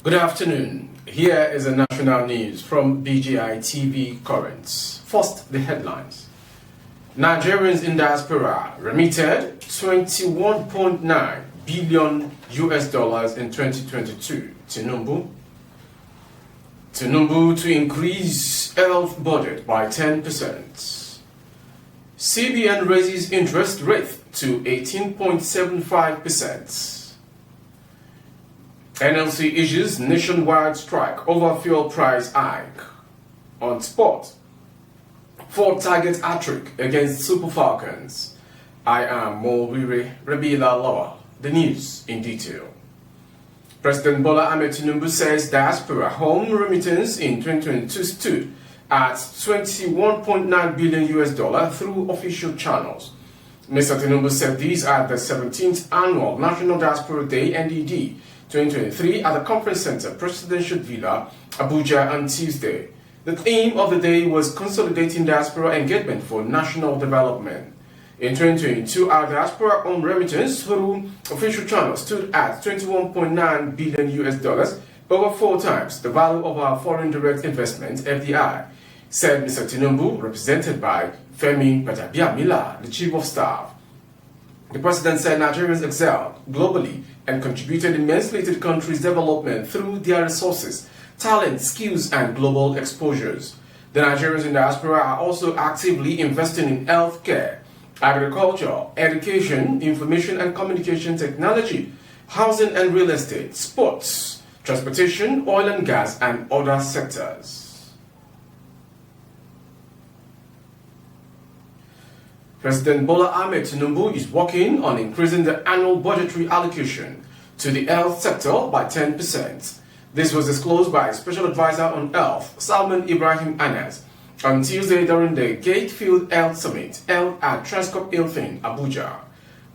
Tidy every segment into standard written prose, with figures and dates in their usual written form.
Good afternoon. Here is the national news from BGI TV Currents. First, the headlines. Nigerians in diaspora remitted $21.9 billion in 2022. Tinubu to increase health budget by 10%. CBN raises interest rate to 18.75%. NLC issues nationwide strike over fuel price hike. On sport, Ford targets hat-trick against Super Falcons. I am Molwiri Rabila Lawal. The news in detail. President Bola Ahmed Tinubu says diaspora home remittance in 2022 stood at $21.9 billion through official channels. Mr. Tinubu said these at the 17th Annual National Diaspora Day NDD 2023 at the Conference Center, Presidential Villa, Abuja on Tuesday. The theme of the day was Consolidating Diaspora Engagement for National Development. In 2022, our diaspora home remittance through official channels stood at $21.9 billion, over 4 times the value of our foreign direct investment (FDI, said Mr. Tinubu, represented by Femi Gbajabiamila, the Chief of Staff. The president said Nigerians excelled globally and contributed immensely to the country's development through their resources, talent, skills, and global exposures. The Nigerians in diaspora are also actively investing in healthcare, agriculture, education, information and communication technology, housing and real estate, sports, transportation, oil and gas, and other sectors. President Bola Ahmed Tinubu is working on increasing the annual budgetary allocation to the health sector by 10%. This was disclosed by Special Advisor on Health, Salman Ibrahim Anas, on Tuesday during the Gatefield Health Summit held at Transcorp Hilton, Abuja.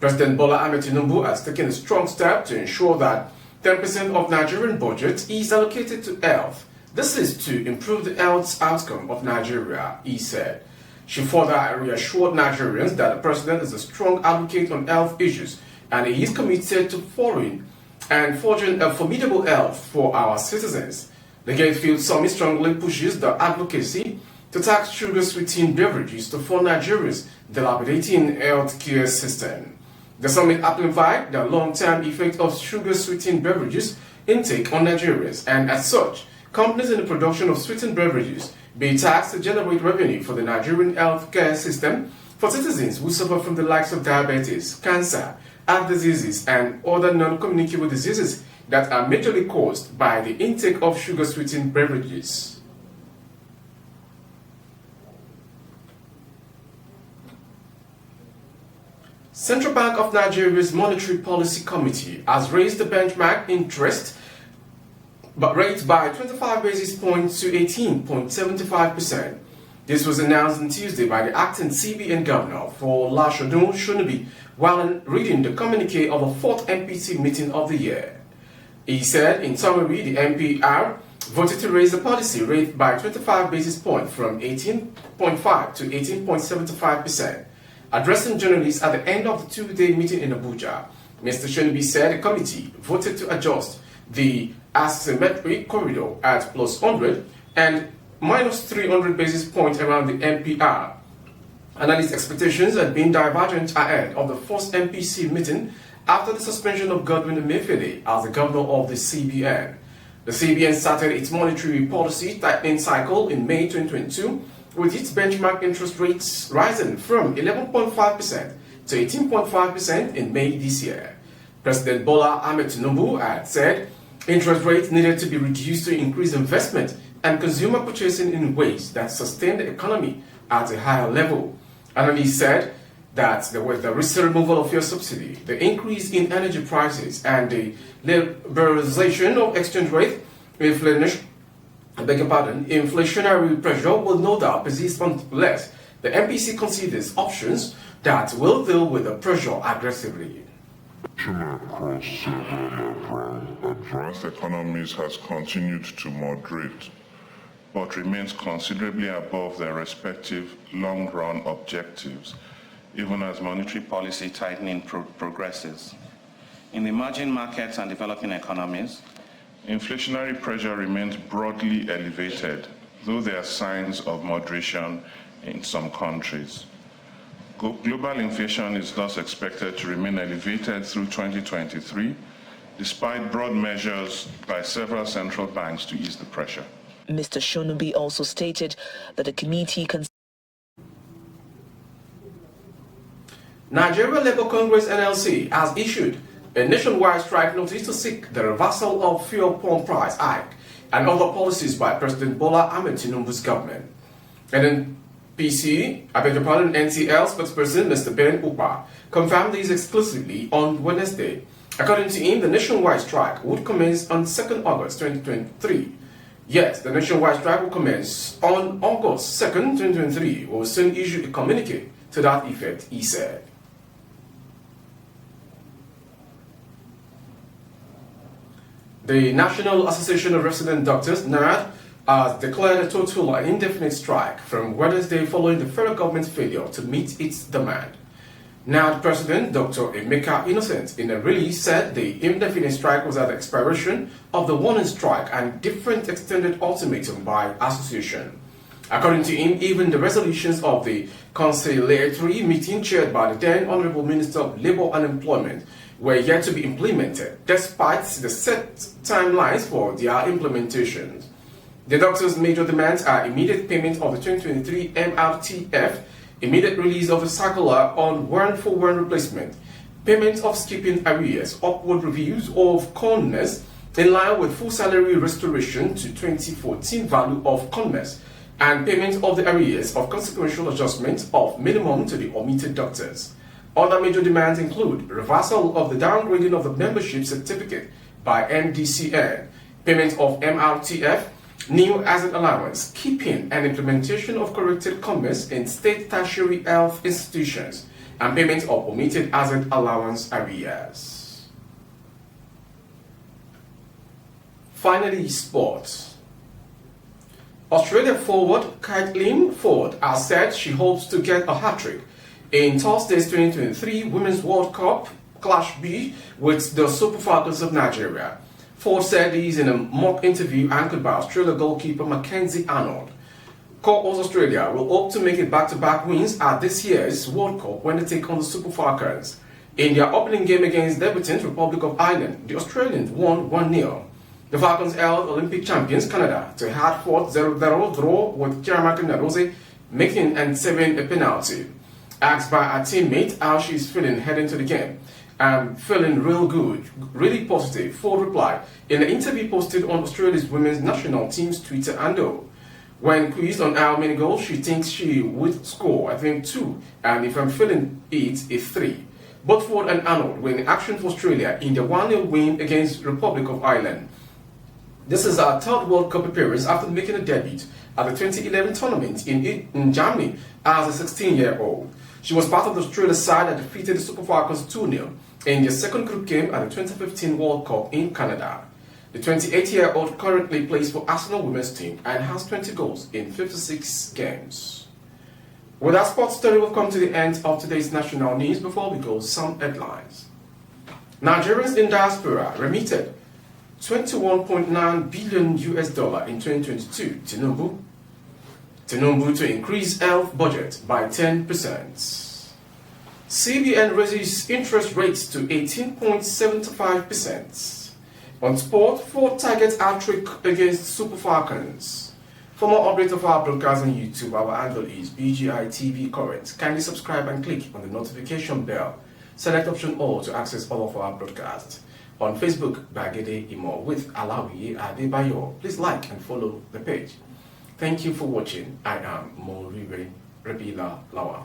President Bola Ahmed Tinubu has taken a strong step to ensure that 10% of Nigerian budget is allocated to health. This is to improve the health outcome of Nigeria, he said. She further reassured Nigerians that the president is a strong advocate on health issues and he is committed to forging a formidable health for our citizens. The Gatefield Summit strongly pushes the advocacy to tax sugar-sweetened beverages to fund Nigeria's dilapidating healthcare system. The summit amplified the long-term effect of sugar-sweetened beverages intake on Nigerians, and as such, companies in the production of sweetened beverages be taxed to generate revenue for the Nigerian healthcare system for citizens who suffer from the likes of diabetes, cancer, heart diseases, and other non-communicable diseases that are majorly caused by the intake of sugar-sweetened beverages. Central Bank of Nigeria's Monetary Policy Committee has raised the benchmark interest rate by 25 basis points to 18.75%. This was announced on Tuesday by the acting CBN governor for Lashodun Shonubi while reading the communique of a 4th MPC meeting of the year. He said, in summary, the MPR voted to raise the policy rate by 25 basis points from 18.5 to 18.75%. Addressing journalists at the end of the 2-day meeting in Abuja, Mr. Shonubi said the committee voted to adjust the asymmetric corridor at plus 100 and minus 300 basis points around the MPR. Analyst expectations had been divergent ahead of the first MPC meeting after the suspension of Godwin Emefiele as the governor of the CBN. The CBN started its monetary policy tightening cycle in May 2022, with its benchmark interest rates rising from 11.5% to 18.5% in May this year. President Bola Ahmed Tinubu had said interest rates needed to be reduced to increase investment and consumer purchasing in ways that sustain the economy at a higher level. Analysts said that with the recent removal of fuel subsidy, the increase in energy prices, and the liberalization of exchange rate, inflationary pressure will no doubt persist unless the MPC considers options that will deal with the pressure aggressively. Across several advanced economies has continued to moderate, but remains considerably above their respective long-run objectives, even as monetary policy tightening progresses. In emerging markets and developing economies, inflationary pressure remains broadly elevated, though there are signs of moderation in some countries. Global inflation is thus expected to remain elevated through 2023, despite broad measures by several central banks to ease the pressure. Mr. Shonubi also stated that the committee Nigeria Labour Congress NLC has issued a nationwide strike notice to seek the reversal of fuel pump price hike and other policies by President Bola Ahmed Tinubu's government. And then NTL spokesperson Mr. Ben Upa confirmed this exclusively on Wednesday. According to him, the nationwide strike would commence on 2nd August 2023. Yes, the nationwide strike will commence on August 2nd, 2023. We will soon issue a communique to that effect, he said. The National Association of Resident Doctors, NARD, has declared a total and indefinite strike from Wednesday following the federal government's failure to meet its demand. NARD President Dr. Emeka Innocent, in a release, said the indefinite strike was at the expiration of the warning strike and different extended ultimatum by association. According to him, even the resolutions of the conciliatory meeting chaired by the then Honorable Minister of Labour and Employment were yet to be implemented, despite the set timelines for their implementations. The doctors' major demands are immediate payment of the 2023 MRTF, immediate release of the circular on one-for-one replacement, payment of skipping arrears, upward reviews of CONMES in line with full salary restoration to 2014 value of CONMES, and payment of the arrears of consequential adjustment of minimum to the omitted doctors. Other major demands include reversal of the downgrading of the membership certificate by NDCN, payment of MRTF, new asset allowance, keeping and implementation of corrected CONMES in state tertiary health institutions, and payment of omitted asset allowance arrears. Finally, sports. Australia forward Caitlin Ford has said she hopes to get a hat-trick in Thursday's 2023 Women's World Cup Clash B with the Super Falcons of Nigeria. Ford said this in a mock interview anchored by Australia goalkeeper Mackenzie Arnold. Corpus Australia will hope to make it back-to-back wins at this year's World Cup when they take on the Super Falcons. In their opening game against debutant Republic of Ireland, the Australians won 1-0. The Falcons held Olympic champions Canada to a hard-fought 0-0 draw with Chiamaka Nnadozie making and saving a penalty. Asked by her teammate how she's feeling heading to the game, "I'm feeling real good, really positive," Ford replied in an interview posted on Australia's women's national team's Twitter handle. When quizzed on how many goals she thinks she would score, "I think 2, and if I'm feeling it, it's 3. Both Ford and Arnold were in action for Australia in the 1-0 win against Republic of Ireland. This is her third World Cup appearance after making a debut at the 2011 tournament in Germany as a 16-year-old. She was part of the Australia side that defeated the Super Falcons 2-0 in their second group game at the 2015 World Cup in Canada. The 28-year-old currently plays for Arsenal women's team and has 20 goals in 56 games. With that sports story, we've come to the end of today's national news. Before we go, some headlines. Nigerians in diaspora remitted $21.9 billion in 2022 to Tinubu to increase health budget by 10%. CBN raises interest rates to 18.75%. On sport, Ford targets hat-trick against Super Falcons. For more updates of our broadcast on YouTube, our handle is BGI TV Current. Kindly subscribe and click on the notification bell. Select option all to access all of our broadcasts. On Facebook, Bagede Imo with Alawi Adebayo. Please like and follow the page. Thank you for watching. I am Morire Rabila Lawa.